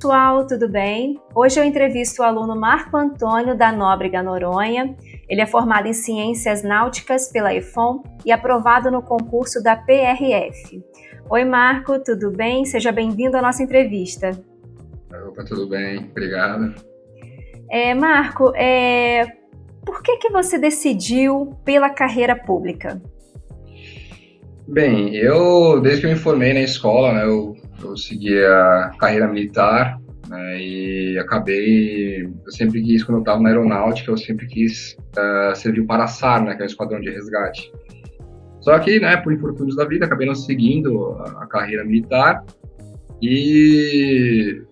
Pessoal, tudo bem? Hoje eu entrevisto o aluno Marco Antônio da Nóbrega, Noronha. Ele é formado em Ciências Náuticas pela EFON e aprovado no concurso da PRF. Oi, Marco, tudo bem? Seja bem-vindo à nossa entrevista. Opa, tudo bem, obrigado. Marco, por que você decidiu pela carreira pública? Bem, desde que eu me formei na escola, né, eu segui a carreira militar, né, e eu sempre quis, quando eu estava na aeronáutica, eu sempre quis servir para a SAR, né, que é o Esquadrão de Resgate. Só que, né, por infortúnios da vida, acabei não seguindo a carreira militar e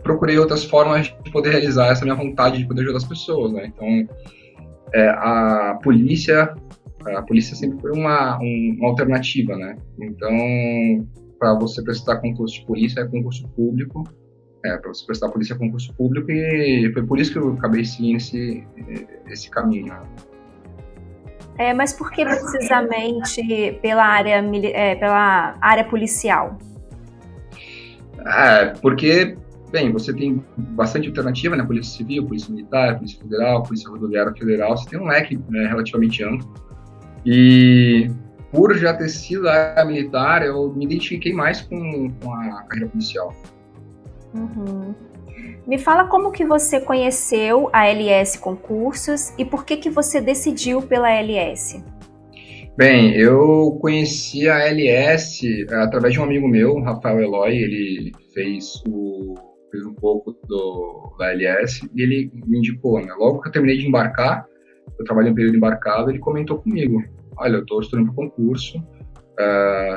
procurei outras formas de poder realizar essa minha vontade de poder ajudar as pessoas, né. Então, a polícia sempre foi uma alternativa, né? Então, para você prestar concurso de polícia, é concurso público. Para você prestar polícia é concurso público, e foi por isso que eu acabei seguindo esse caminho. Mas por que precisamente pela área policial? Porque, bem, você tem bastante alternativa, né? Polícia Civil, Polícia Militar, Polícia Federal, Polícia Rodoviária Federal. Você tem um leque, né, relativamente amplo. E por já ter sido da área militar, eu me identifiquei mais com a carreira policial. Uhum. Me fala como que você conheceu a LS Concursos e por que você decidiu pela LS? Bem, eu conheci a LS através de um amigo meu, Rafael Eloy. Ele fez um pouco da LS e ele me indicou, né? Logo que eu terminei de embarcar, eu trabalhei um período embarcado, ele comentou comigo: olha, eu estou estudando para o concurso,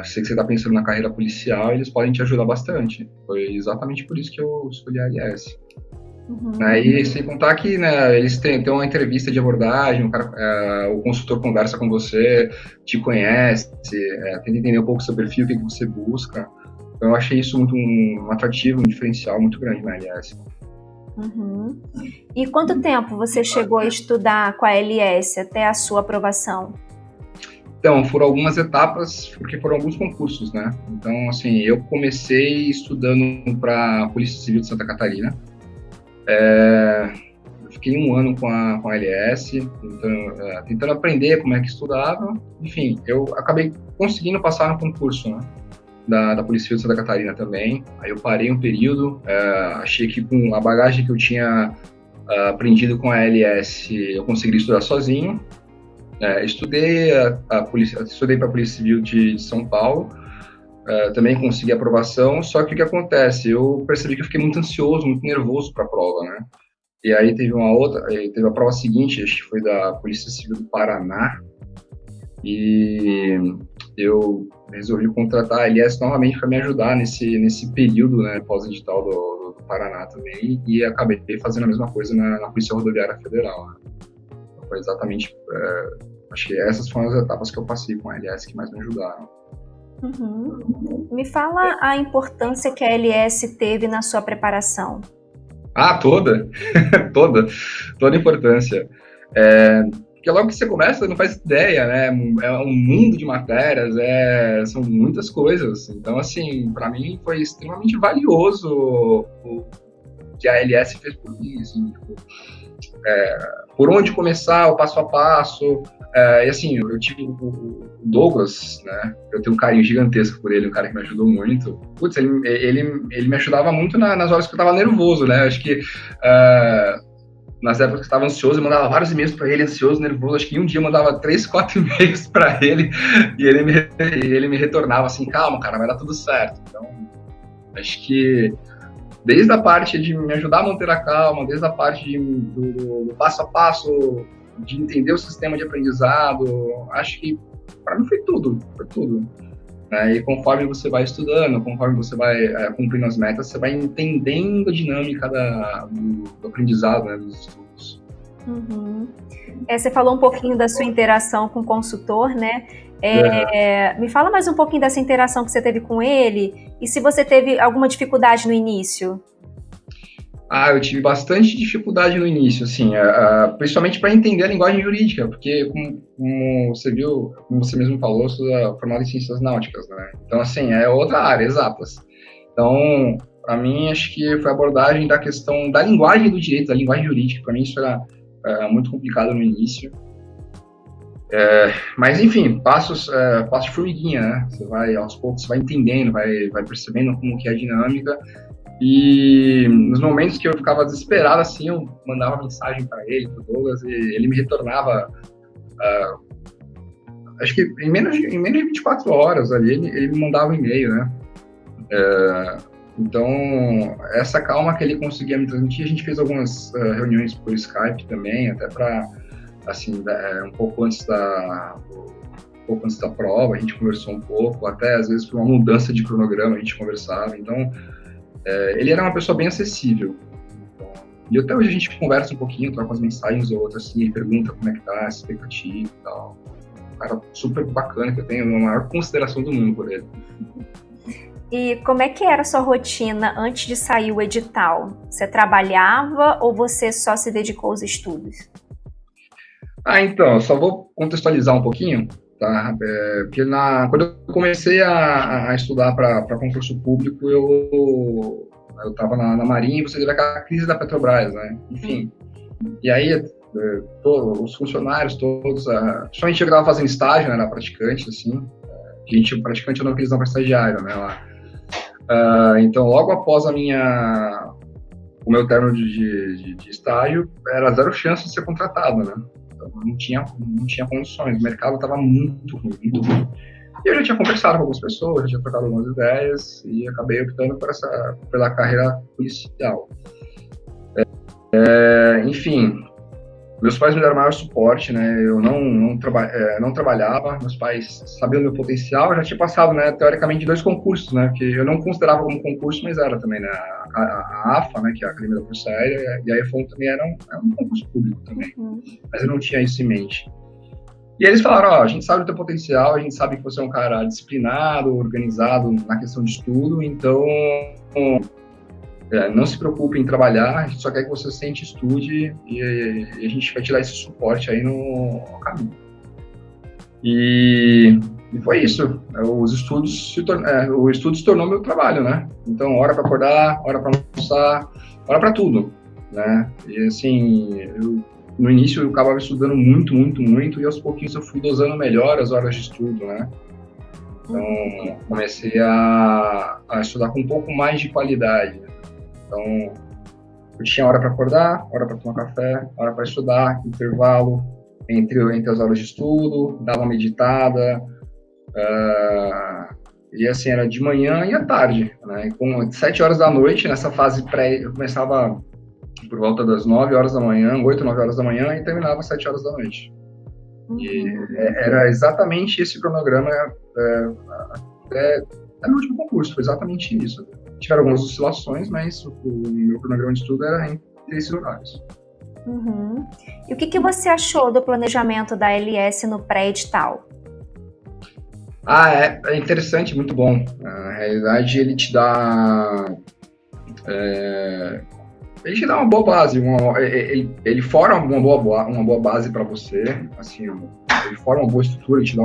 sei que você está pensando na carreira policial, eles podem te ajudar bastante. Foi exatamente por isso que eu escolhi a LS. Uhum. E sem contar que, né, eles têm uma entrevista de abordagem, o consultor conversa com você, te conhece, tenta entender um pouco o seu perfil, o que você busca. Então eu achei isso muito um atrativo, um diferencial muito grande na LS. Uhum. E quanto tempo você chegou a estudar com a LS até a sua aprovação? Então, foram algumas etapas, porque foram alguns concursos, né? Então, assim, eu comecei estudando para a Polícia Civil de Santa Catarina. Eu fiquei um ano com a LS, tentando aprender como é que estudava. Enfim, eu acabei conseguindo passar no concurso, né? Da Polícia Civil de Santa Catarina também. Aí eu parei um período, achei que com a bagagem que eu tinha aprendido com a LS, eu conseguiria estudar sozinho. Estudei para a Polícia Civil de São Paulo, também consegui aprovação, só que o que acontece? Eu percebi que eu fiquei muito ansioso, muito nervoso para a prova, né? E aí teve a prova seguinte, acho que foi da Polícia Civil do Paraná, e eu resolvi contratar a LS novamente para me ajudar nesse período, né, pós-edital do Paraná também, e acabei fazendo a mesma coisa na Polícia Rodoviária Federal, né? Então, foi exatamente, acho que essas foram as etapas que eu passei com a LS que mais me ajudaram. Uhum. Me fala a importância que a LS teve na sua preparação. Toda a importância. Porque logo que você começa, você não faz ideia, né? É um mundo de matérias, são muitas coisas. Então, assim, para mim foi extremamente valioso o que a LS fez por mim, assim, tipo, por onde começar, o passo a passo. E assim, eu tive o Douglas, né? Eu tenho um carinho gigantesco por ele, um cara que me ajudou muito. Putz, ele me ajudava muito nas horas que eu tava nervoso, né? Acho que nas épocas que eu estava ansioso, eu mandava vários e-mails para ele, ansioso, nervoso. Acho que um dia eu mandava 3, 4 e-mails para ele e ele me retornava assim: calma, cara, vai dar tudo certo. Então, acho que desde a parte de me ajudar a manter a calma, desde a parte do passo a passo, de entender o sistema de aprendizado, acho que para mim foi tudo. E conforme você vai estudando, conforme você vai cumprindo as metas, você vai entendendo a dinâmica do aprendizado, né, dos estudos. Uhum. Você falou um pouquinho da sua interação com o consultor, né? Me fala mais um pouquinho dessa interação que você teve com ele e se você teve alguma dificuldade no início. Eu tive bastante dificuldade no início, assim, principalmente para entender a linguagem jurídica, porque, como você viu, como você mesmo falou, eu sou formado em ciências náuticas, né? Então, assim, é outra área, exatas. Então, para mim, acho que foi a abordagem da questão da linguagem do direito, da linguagem jurídica. Para mim, isso era muito complicado no início. Mas, enfim, passos de formiguinha, né? Você vai, aos poucos, você vai entendendo, vai percebendo como que é a dinâmica. E nos momentos que eu ficava desesperado, assim, eu mandava mensagem para ele, para o Douglas, e ele me retornava, acho que em menos de 24 horas ali, ele me mandava um e-mail, né? Então, essa calma que ele conseguia me transmitir, a gente fez algumas reuniões por Skype também, até para, assim, um pouco antes da prova, a gente conversou um pouco, até às vezes por uma mudança de cronograma a gente conversava. Então, ele era uma pessoa bem acessível. Então, e até hoje a gente conversa um pouquinho, troca umas mensagens ou outras, assim, e pergunta como é que tá, a expectativa e tal. Um cara super bacana, que eu tenho a maior consideração do mundo por ele. E como é que era a sua rotina antes de sair o edital? Você trabalhava ou você só se dedicou aos estudos? Então, eu só vou contextualizar um pouquinho, tá? Porque quando eu comecei a estudar para concurso público, eu estava na Marinha e você teve aquela crise da Petrobras, né? Enfim, e aí os funcionários todos, só a gente estava fazendo estágio, né? Era praticante, assim, praticante eu não quis não para estagiário, né? Lá. Então, logo após o meu término de estágio, era zero chance de ser contratado, né? Então, não tinha condições, o mercado estava muito ruim, muito ruim. E eu já tinha conversado com algumas pessoas, já tinha trocado algumas ideias e acabei optando pela carreira policial. Enfim, meus pais me deram maior suporte, né? Eu não trabalhava, meus pais sabiam do meu potencial, eu já tinha passado, né, teoricamente, 2 concursos, né? Que eu não considerava como concurso, mas era também, né? A AFA, né, que é a Academia da Força Aérea, e a EFON também era um concurso público também, mas eu não tinha isso em mente. E eles falaram, a gente sabe do teu potencial, a gente sabe que você é um cara disciplinado, organizado na questão de estudo, então não se preocupe em trabalhar, a gente só quer que você sente, estude e a gente vai te dar esse suporte aí no caminho. E foi isso. O estudo se tornou meu trabalho, né? Então, hora para acordar, hora para almoçar, hora para tudo, né? E assim, no início eu acabava estudando muito, muito, muito, e aos pouquinhos eu fui dosando melhor as horas de estudo, né? Então, comecei a estudar com um pouco mais de qualidade. Então, eu tinha hora para acordar, hora para tomar café, hora para estudar, intervalo entre as horas de estudo, dava uma meditada, e assim, era de manhã e à tarde, né? Com 7 horas da noite, nessa fase pré, eu começava por volta das 9 horas da manhã, 8, 9 horas da manhã, e terminava às 7 horas da noite. E era exatamente esse cronograma até no último concurso, foi exatamente isso. Tiveram algumas oscilações, mas o meu cronograma de estudo era entre esses horários. E o que você achou do planejamento da LS no pré-edital? É interessante, muito bom. Na realidade, ele te dá uma boa base, ele forma uma boa base para você, assim, ele forma uma boa estrutura, ele te dá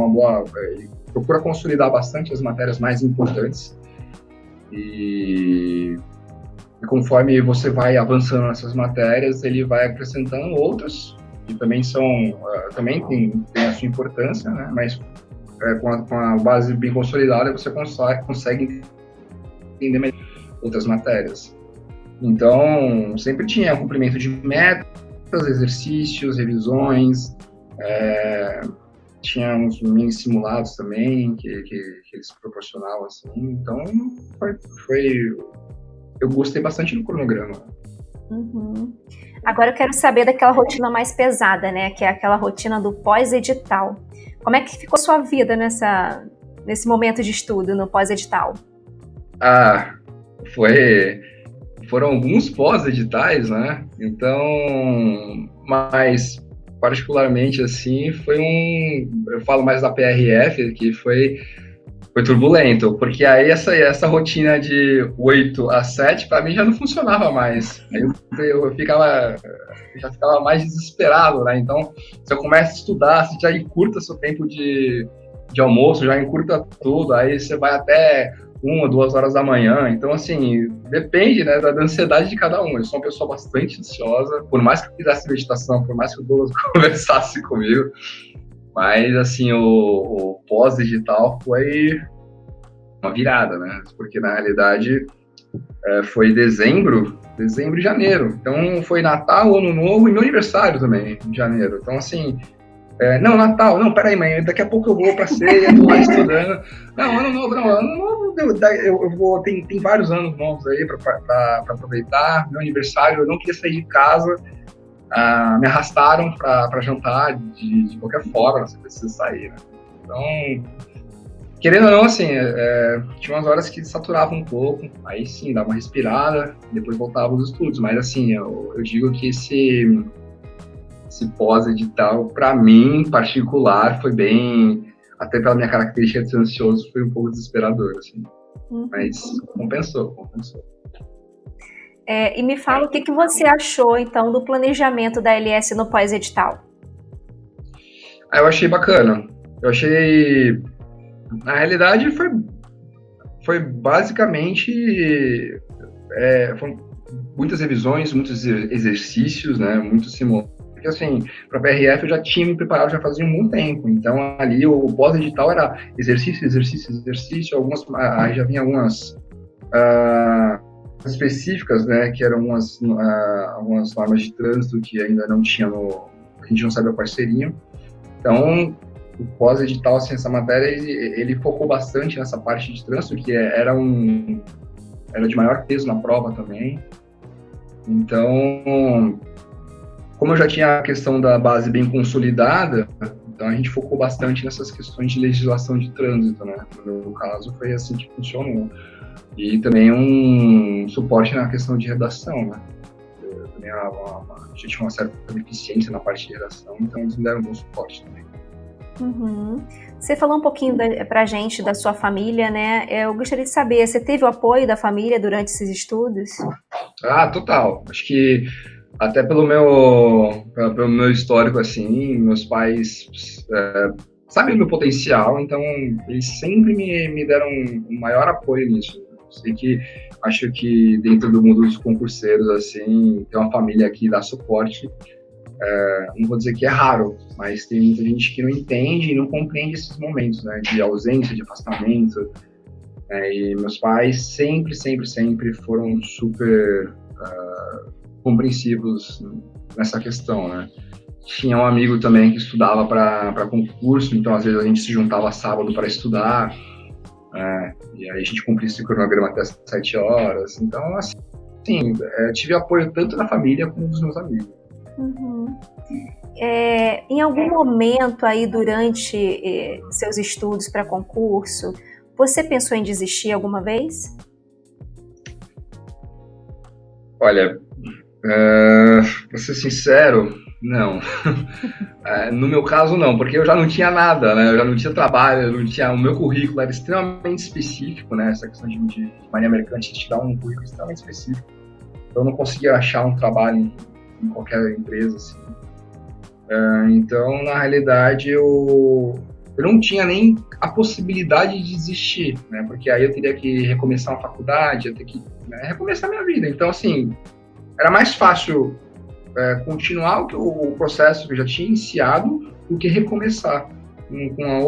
ele procura consolidar bastante as matérias mais importantes e conforme você vai avançando nessas matérias, ele vai acrescentando outras que também também tem a sua importância, né? Mas com a base bem consolidada você consegue entender melhor outras matérias. Então, sempre tinha cumprimento de metas, exercícios, revisões, tinha uns mini simulados também que eles proporcionavam, assim. Então, eu gostei bastante do cronograma. Agora eu quero saber daquela rotina mais pesada, né? Que é aquela rotina do pós-edital. Como é que ficou sua vida nesse momento de estudo, no pós-edital? Foram alguns pós-editais, né? Então, mas particularmente assim, eu falo mais da PRF, que foi turbulento, porque aí essa rotina de 8 a 7, para mim já não funcionava mais. Aí eu já ficava mais desesperado, né? Então, se eu começo a estudar, se já encurta seu tempo de de almoço, já encurta tudo, aí você vai até 1, 2 horas da manhã. Então, assim, depende, né, da ansiedade de cada um. Eu sou uma pessoa bastante ansiosa, por mais que eu fizesse meditação, por mais que o Douglas conversasse comigo, mas, assim, o pós-digital foi uma virada, né? Porque, na realidade, foi dezembro e janeiro. Então, foi Natal, Ano Novo e meu aniversário também, em janeiro. Então, assim, não, Natal, não, peraí, mãe, daqui a pouco eu vou pra ceia, tô lá estudando. Não, Ano Novo, não, Ano Novo, eu vou, tem vários anos novos aí pra aproveitar. Meu aniversário, eu não queria sair de casa, me arrastaram pra jantar de qualquer forma, você precisa sair, né? Então, querendo ou não, assim, tinha umas horas que saturava um pouco, aí sim, dava uma respirada, depois voltava aos estudos, mas assim, eu digo que esse pós-edital, para mim, em particular, foi bem, até pela minha característica de ser ansioso, foi um pouco desesperador, assim, mas compensou. E me fala o que você achou, então, do planejamento da LS no pós-edital? Eu achei bacana, na realidade, foi basicamente, foram muitas revisões, muitos exercícios, né, muitos simulados, porque assim, para a PRF eu já tinha me preparado já fazia um bom tempo, então ali o pós-edital era exercício, aí já vinha algumas específicas, né, que eram algumas normas de trânsito que ainda não tinha a gente não sabia quais seriam, então o pós-edital, assim, essa matéria, ele focou bastante nessa parte de trânsito, que era de maior peso na prova também. Então, como eu já tinha a questão da base bem consolidada, então a gente focou bastante nessas questões de legislação de trânsito, né? No meu caso, foi assim que funcionou. E também um suporte na questão de redação, né? Também a gente tinha uma certa deficiência na parte de redação, então eles me deram um bom suporte também. Você falou um pouquinho pra gente da sua família, né? Eu gostaria de saber, você teve o apoio da família durante esses estudos? Total. Acho que até pelo meu histórico, assim, meus pais sabem o meu potencial, então eles sempre me deram um maior apoio nisso. Sei que acho que dentro do mundo dos concurseiros, assim, ter uma família que dá suporte, não vou dizer que é raro, mas tem muita gente que não entende e não compreende esses momentos, né, de ausência, de afastamento. E meus pais sempre foram super compreensivos nessa questão, né. Tinha um amigo também que estudava para concurso, então às vezes a gente se juntava sábado para estudar, e aí a gente cumpria esse cronograma até as 7 horas. Então, assim, tive apoio tanto da família como dos meus amigos. Em algum momento aí durante seus estudos para concurso, você pensou em desistir alguma vez? Olha, para ser sincero, não. No meu caso, não, porque eu já não tinha nada, né? Eu já não tinha trabalho, o meu currículo era extremamente específico, né? Essa questão de Marinha Mercante te dá um currículo extremamente específico. Eu não conseguia achar um trabalho em qualquer empresa, assim. Então, na realidade, eu não tinha nem a possibilidade de desistir, né? Porque aí eu teria que recomeçar uma faculdade, eu teria que recomeçar minha vida. Então, assim, era mais fácil continuar o processo que eu já tinha iniciado do que recomeçar com um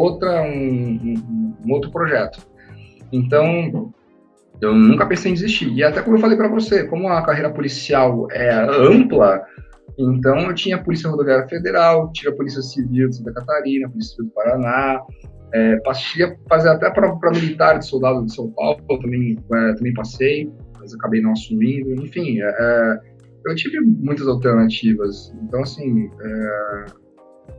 outro projeto. Então, eu nunca pensei em desistir. E até como eu falei para você, como a carreira policial é ampla, então eu tinha a Polícia Rodoviária Federal, tive a Polícia Civil de Santa Catarina, a Polícia Civil do Paraná, passei a fazer até para militar de soldado de São Paulo, também passei, mas acabei não assumindo. Enfim, eu tive muitas alternativas. Então, assim,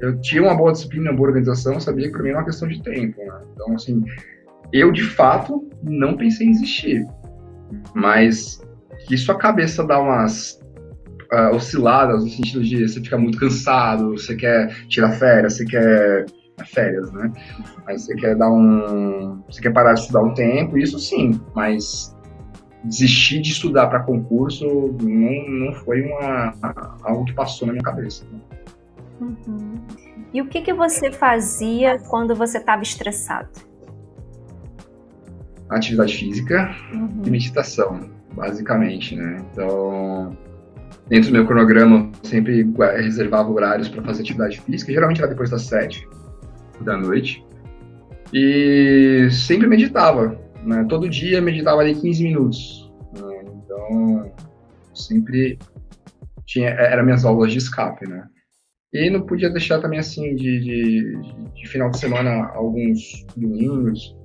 eu tinha uma boa disciplina, uma boa organização, sabia que para mim era uma questão de tempo, né? Então, assim, eu, de fato, não pensei em desistir. Mas que sua cabeça dá umas osciladas, no sentido de você ficar muito cansado, você quer tirar férias, você quer férias, né? Mas você quer parar de estudar um tempo, isso sim, mas desistir de estudar para concurso não foi algo que passou na minha cabeça. Uhum. E o que você fazia quando você estava estressado? Atividade física e meditação, basicamente, né? Então, dentro do meu cronograma, eu sempre reservava horários para fazer atividade física, geralmente era depois das 7 da noite, e sempre meditava, né? Todo dia meditava ali 15 minutos, né? Então, sempre era minhas aulas de escape, né? E não podia deixar também, assim, de final de semana, alguns domingos,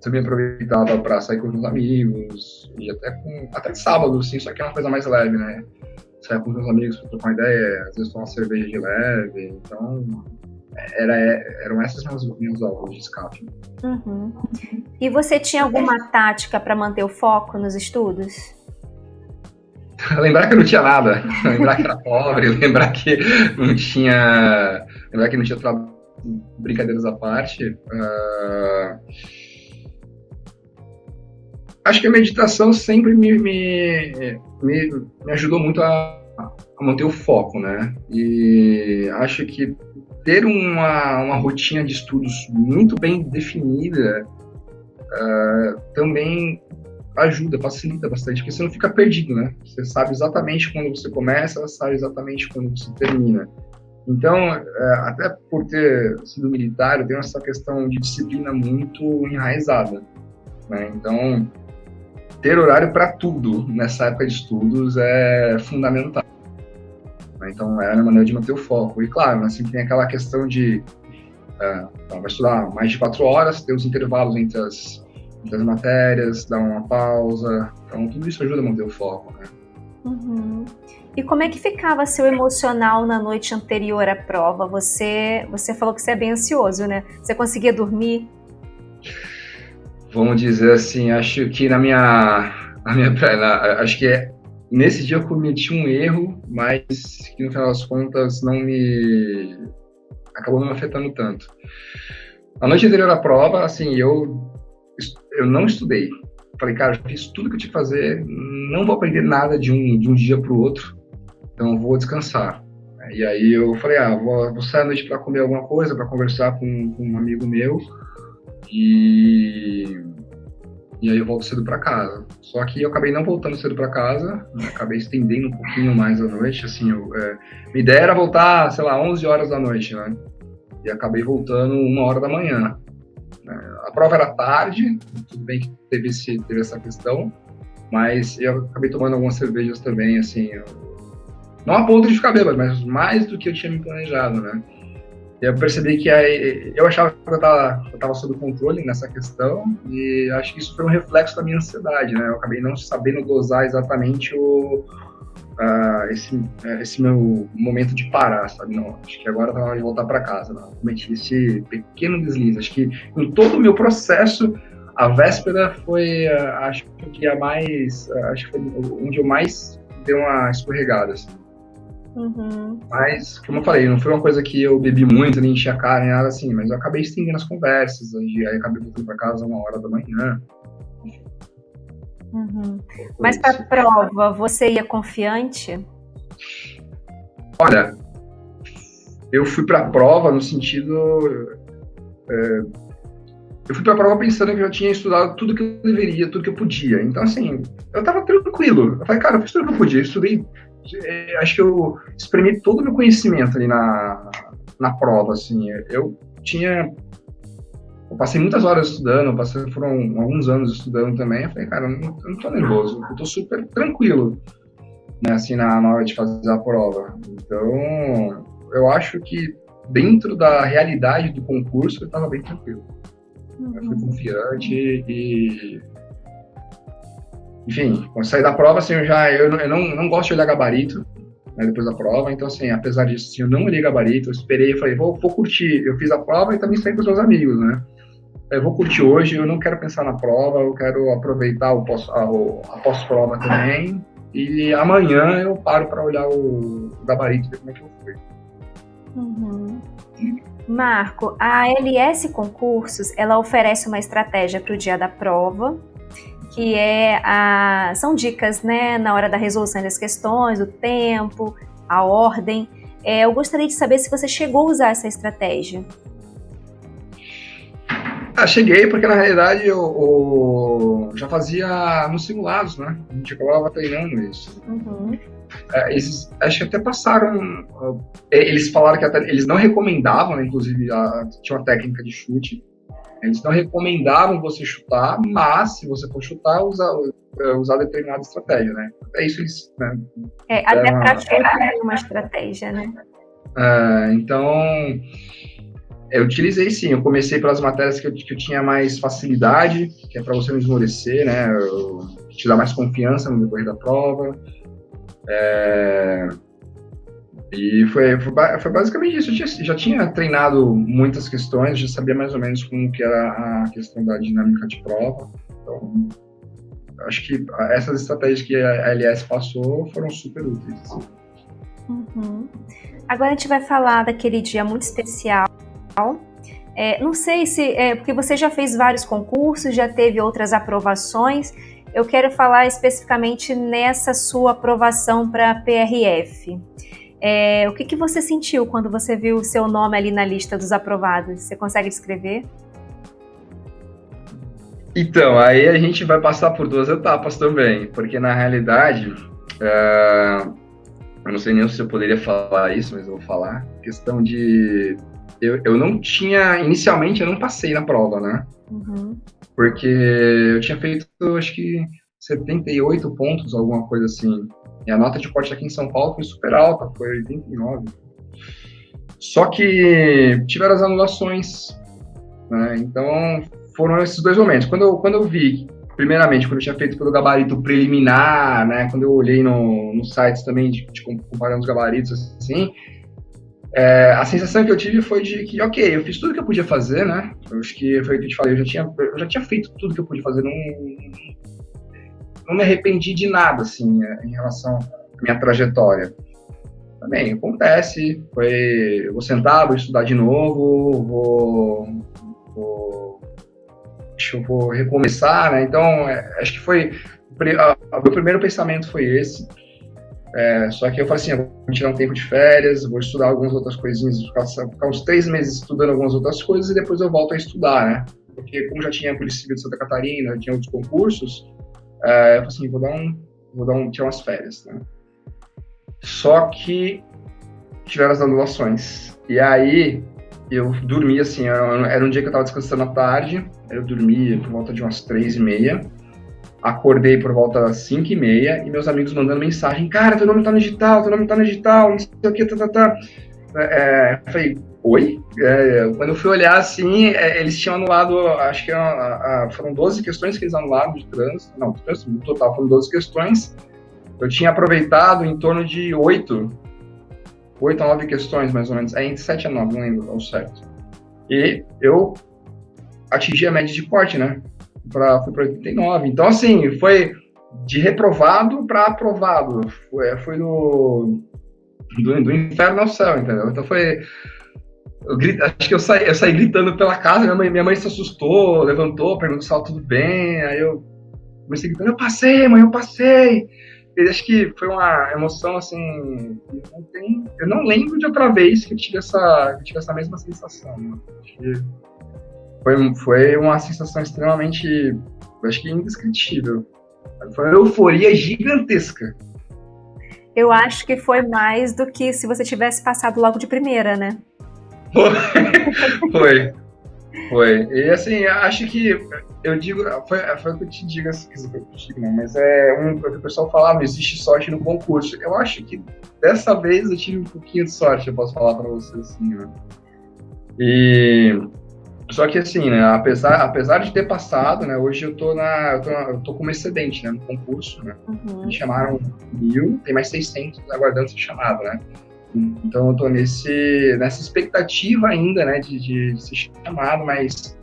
também aproveitava para sair com os amigos, e até sábado, assim, só que é uma coisa mais leve, né? Sair com os amigos para trocar uma ideia, às vezes tomar uma cerveja de leve, então eram essas minhas aulas de escape. Uhum. E você tinha alguma tática para manter o foco nos estudos? Lembrar que não tinha nada, lembrar que era pobre, lembrar que não tinha brincadeiras à parte. Acho que a meditação sempre me ajudou muito a manter o foco, né? E acho que ter uma rotina de estudos muito bem definida também ajuda, facilita bastante, porque você não fica perdido, né? Você sabe exatamente quando você começa, sabe exatamente quando você termina. Então, até por ter sido militar, eu tenho essa questão de disciplina muito enraizada, né? Então, ter horário para tudo nessa época de estudos é fundamental. Então, é a maneira de manter o foco. E, claro, né, sempre tem aquela questão de vai estudar mais de 4 horas, ter os intervalos entre as matérias, dar uma pausa. Então, tudo isso ajuda a manter o foco, né? Uhum. E como é que ficava seu emocional na noite anterior à prova? Você falou que você é bem ansioso, né? Você conseguia dormir? Vamos dizer assim, acho que acho que nesse dia eu cometi um erro, mas que no final das contas acabou não me afetando tanto. A noite anterior à prova, assim, eu não estudei. Falei, cara, já fiz tudo que eu tinha que fazer, não vou aprender nada de um dia para o outro, então eu vou descansar. E aí eu falei, vou sair à noite para comer alguma coisa, para conversar com um amigo meu, e aí eu volto cedo para casa. Só que eu acabei não voltando cedo para casa, né? Acabei estendendo um pouquinho mais a noite, assim, minha ideia era voltar, sei lá, 11 horas da noite, né? E acabei voltando 1h da manhã. A prova era tarde, tudo bem que teve essa questão, mas eu acabei tomando algumas cervejas também, assim, não a ponto de ficar bêbado, mas mais do que eu tinha me planejado, né? E eu percebi que eu achava que eu estava sob controle nessa questão, e acho que isso foi um reflexo da minha ansiedade, né? Eu acabei não sabendo dosar exatamente esse meu momento de parar, sabe? Não, acho que agora tá na hora de voltar para casa. Não, cometi esse pequeno deslize. Acho que em todo o meu processo, a véspera foi, acho que foi onde eu mais dei uma escorregada, assim. Uhum. Mas, como eu falei, não foi uma coisa que eu bebi muito, nem enchi a cara, nem nada assim, mas eu acabei estendendo as conversas, aí acabei voltando para casa 1h da manhã. Uhum. Mas para a prova, você ia confiante? Olha, eu fui para a prova no sentido... eu fui para a prova pensando que eu já tinha estudado tudo que eu deveria, tudo que eu podia. Então, assim, eu estava tranquilo. Eu falei, cara, eu fiz tudo que eu podia. Eu estudei, acho que eu espremi todo o meu conhecimento ali na prova, assim. Eu passei muitas horas estudando, foram alguns anos estudando também. Eu falei, cara, eu não tô nervoso, eu tô super tranquilo, né, assim, na hora de fazer a prova. Então, eu acho que dentro da realidade do concurso, eu tava bem tranquilo. Eu fui confiante e... Enfim, quando saí da prova, assim, eu não gosto de olhar gabarito, né, depois da prova, então, assim, apesar disso, assim, eu não olhei gabarito, eu esperei, eu falei, vou curtir. Eu fiz a prova e também saí com os meus amigos, né? Eu vou curtir hoje, eu não quero pensar na prova, eu quero aproveitar a pós-prova também, e amanhã eu paro para olhar o gabarito e ver como é que eu fui. Uhum. Marco, a LS Concursos, ela oferece uma estratégia para o dia da prova, que são dicas, né, na hora da resolução das questões, o tempo, a ordem. Eu gostaria de saber se você chegou a usar essa estratégia. Cheguei porque, na realidade, eu já fazia nos simulados, né? A gente acabava treinando isso. Uhum. Acho que até passaram... Eles falaram que eles não recomendavam, né? Inclusive, tinha uma técnica de chute. Eles não recomendavam você chutar, mas se você for chutar, usar determinada estratégia, né? É isso eles... Né? Até para chute tem uma estratégia, né? Então... Eu utilizei sim, eu comecei pelas matérias que eu tinha mais facilidade, que é para você não esmorecer, né? Te dar mais confiança no decorrer da prova. E foi basicamente isso. Eu já tinha treinado muitas questões, já sabia mais ou menos como que era a questão da dinâmica de prova. Então, acho que essas estratégias que a LS passou foram super úteis. Uhum. Agora a gente vai falar daquele dia muito especial. Não sei se... porque você já fez vários concursos, já teve outras aprovações. Eu quero falar especificamente nessa sua aprovação para a PRF. O que você sentiu quando você viu o seu nome ali na lista dos aprovados? Você consegue descrever? Então, aí a gente vai passar por 2 etapas também, porque na realidade, eu não sei nem se eu poderia falar isso, mas eu vou falar. Questão de... Eu não tinha... Inicialmente, eu não passei na prova, né? Uhum. Porque eu tinha feito, acho que, 78 pontos, alguma coisa assim. E a nota de corte aqui em São Paulo foi super alta, foi 89. Só que tiveram as anulações, né? Então, foram esses 2 momentos. Quando eu vi, primeiramente, quando eu tinha feito pelo gabarito preliminar, né? Quando eu olhei nos sites também, comparando os gabaritos, assim... a sensação que eu tive foi de que, ok, eu fiz tudo que eu podia fazer, né? Eu acho que foi o que eu te falei, eu já tinha feito tudo que eu podia fazer, não me arrependi de nada, assim, em relação à minha trajetória. Também, acontece, eu vou sentar, vou estudar de novo, eu vou recomeçar, né? Então, acho que o meu primeiro pensamento foi esse. Só que eu falei assim, eu vou tirar um tempo de férias, vou estudar algumas outras coisinhas, ficar uns 3 meses estudando algumas outras coisas e depois eu volto a estudar, né? Porque como já tinha a Polícia Civil de Santa Catarina, tinha outros concursos, eu falei assim, vou tirar umas férias, né? Só que tiveram as anulações. E aí eu dormi assim, era um dia que eu tava descansando à tarde, eu dormi por volta de umas 3h30. Acordei por volta das 5h30 e meus amigos mandando mensagem, cara, teu nome tá no digital, não sei o que, eu falei, oi? Quando eu fui olhar assim, eles tinham anulado, acho que foram 12 questões que eles anularam de trânsito, no total foram 12 questões, eu tinha aproveitado em torno de 8 a 9 questões, mais ou menos, entre 7 a 9, não lembro ao certo. E eu atingi a média de corte, né? Fui para 89. Então, assim, foi de reprovado para aprovado. Foi do inferno ao céu, entendeu? Então foi... acho que eu saí gritando pela casa, minha mãe se assustou, levantou, perguntou se estava tudo bem, aí eu comecei gritando, eu passei, mãe, eu passei. E acho que foi uma emoção, assim, eu não lembro de outra vez que eu tive essa mesma sensação, né? Foi uma sensação extremamente, acho que indescritível. Foi uma euforia gigantesca. Eu acho que foi mais do que se você tivesse passado logo de primeira, né? Foi. E assim, acho que eu digo, foi o que eu te digo, assim, não, mas o que o pessoal fala, não existe sorte no concurso. Eu acho que dessa vez eu tive um pouquinho de sorte, eu posso falar para você assim, né? Só que assim, né, apesar de ter passado, né, hoje eu tô como excedente, né, no concurso, né? Uhum. Me chamaram 1.000, tem mais 600 aguardando ser chamado, né? Então eu tô nessa expectativa ainda, né, de ser chamado, mas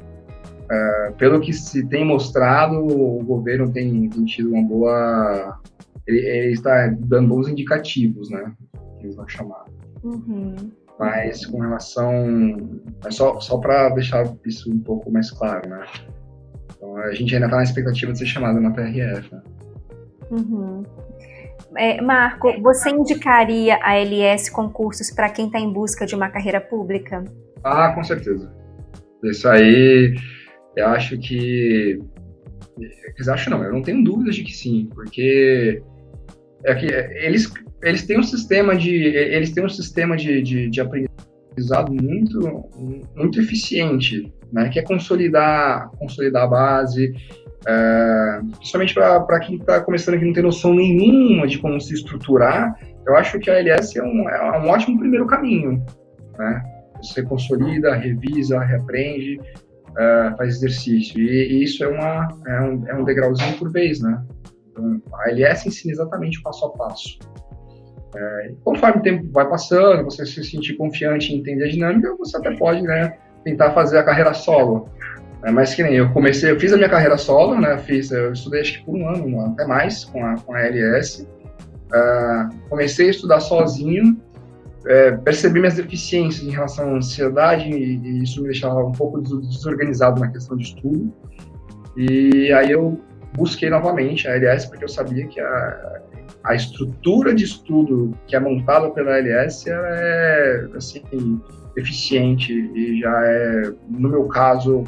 pelo que se tem mostrado, o governo tem tido uma boa... Ele está dando bons indicativos, né, que eles vão chamar. Uhum. Mas com relação... Só para deixar isso um pouco mais claro, né? Então, a gente ainda está na expectativa de ser chamado na PRF, né? Uhum. Marco, você indicaria a LS Concursos para quem está em busca de uma carreira pública? Ah, com certeza. Isso aí, eu acho que... Acho não, eu não tenho dúvidas de que sim, porque eles têm um sistema de aprendizado muito eficiente, né, que é consolidar a base, principalmente para quem está começando aqui e não tem noção nenhuma de como se estruturar. Eu acho que a LS é um ótimo primeiro caminho, né? Você consolida, revisa, reaprende, faz exercício, e isso é um degrauzinho por vez, né? Então, a LS ensina exatamente o passo a passo. Conforme o tempo vai passando, você se sentir confiante em entender a dinâmica, você até pode, né, tentar fazer a carreira solo. Mas que nem eu fiz a minha carreira solo, né, eu estudei acho que por um ano, até mais, com a LS. Comecei a estudar sozinho, percebi minhas deficiências em relação à ansiedade, e isso me deixava um pouco desorganizado na questão de estudo. E aí eu busquei novamente a LS, porque eu sabia que a estrutura de estudo que é montada pela LS é, assim, eficiente e já é, no meu caso,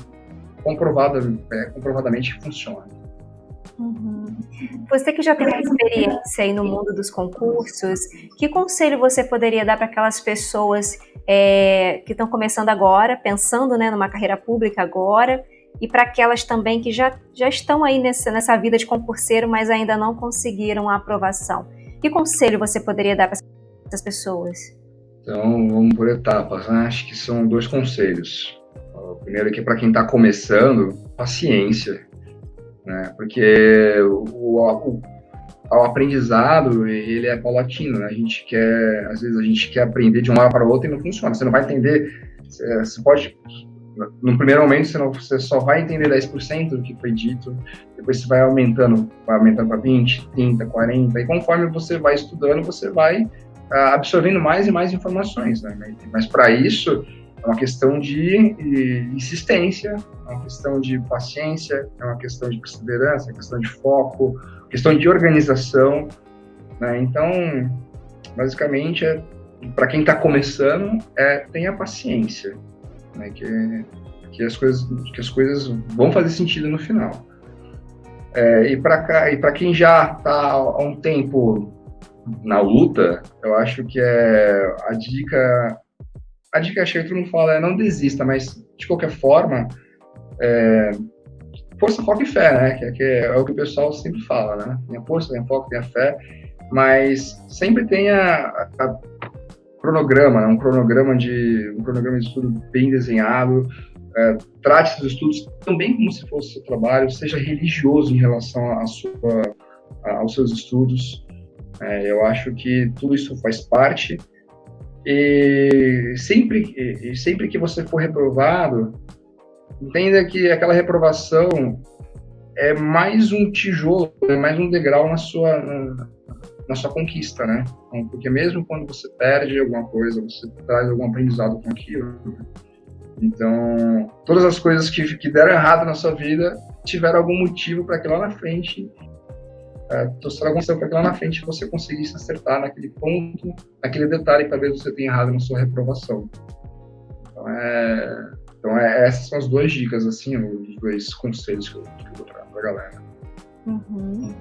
comprovadamente funciona. Uhum. Você que já tem uma experiência aí no mundo dos concursos, que conselho você poderia dar para aquelas pessoas que estão começando agora, pensando, né, numa carreira pública agora, e para aquelas também que já estão aí nessa vida de concurseiro, mas ainda não conseguiram a aprovação? Que conselho você poderia dar para essas pessoas? Então, vamos por etapas, né? Acho que são 2 conselhos. O primeiro é que para quem está começando, paciência, né? Porque o aprendizado, ele é paulatino, né? Às vezes a gente quer aprender de uma hora para outra e não funciona. Você não vai entender, você pode... No primeiro momento, você só vai entender 10% do que foi dito, depois você vai aumentando para 20, 30, 40, e conforme você vai estudando, você vai absorvendo mais e mais informações, né? Mas para isso, é uma questão de insistência, é uma questão de paciência, é uma questão de perseverança, é uma questão de foco, questão de organização, né? Então, basicamente, para quem está começando, tenha paciência, né, que as coisas vão fazer sentido no final. E para quem já está há um tempo na luta, eu acho que a dica acho que todo mundo fala não desista, mas de qualquer forma, força, foco e fé, né, que é o que o pessoal sempre fala, né? Tenha força, tenha foco, tenha fé, mas sempre tenha cronograma, né? Um cronograma de estudo bem desenhado. Trate seus estudos também como se fosse seu trabalho, seja religioso em relação aos seus estudos. Eu acho que tudo isso faz parte. E sempre que você for reprovado, entenda que aquela reprovação é mais um tijolo, é mais um degrau na sua conquista, né? Porque mesmo quando você perde alguma coisa, você traz algum aprendizado com aquilo. Então, todas as coisas que deram errado na sua vida tiveram algum motivo para que lá na frente, trouxeram algum motivo para que lá na frente você conseguisse acertar naquele ponto, naquele detalhe que talvez você tenha errado na sua reprovação. Então, essas são as 2 dicas, assim, os 2 conselhos que eu vou dar para a galera. Uhum.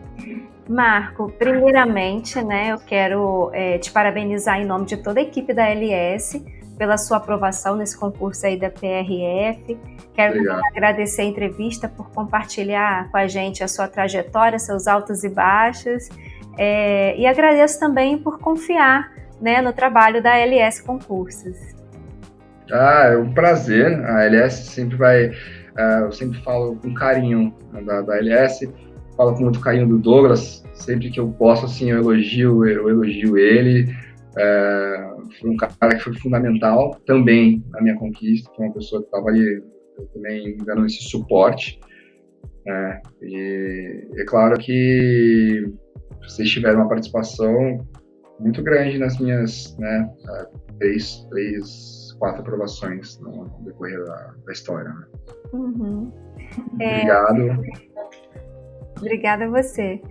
Marco, primeiramente, né, eu quero te parabenizar em nome de toda a equipe da LS pela sua aprovação nesse concurso aí da PRF. Quero agradecer a entrevista, por compartilhar com a gente a sua trajetória, seus altos e baixos, e agradeço também por confiar, né, no trabalho da LS Concursos. É um prazer. A LS sempre eu sempre falo com carinho da LS, falo com muito carinho do Douglas, sempre que eu posso, assim, eu elogio ele. Foi um cara que foi fundamental também na minha conquista, foi uma pessoa que estava ali também dando esse suporte. E é claro que vocês tiveram uma participação muito grande nas minhas, né, 4 aprovações no decorrer da história. Né? Uhum. Obrigado. Obrigada a você.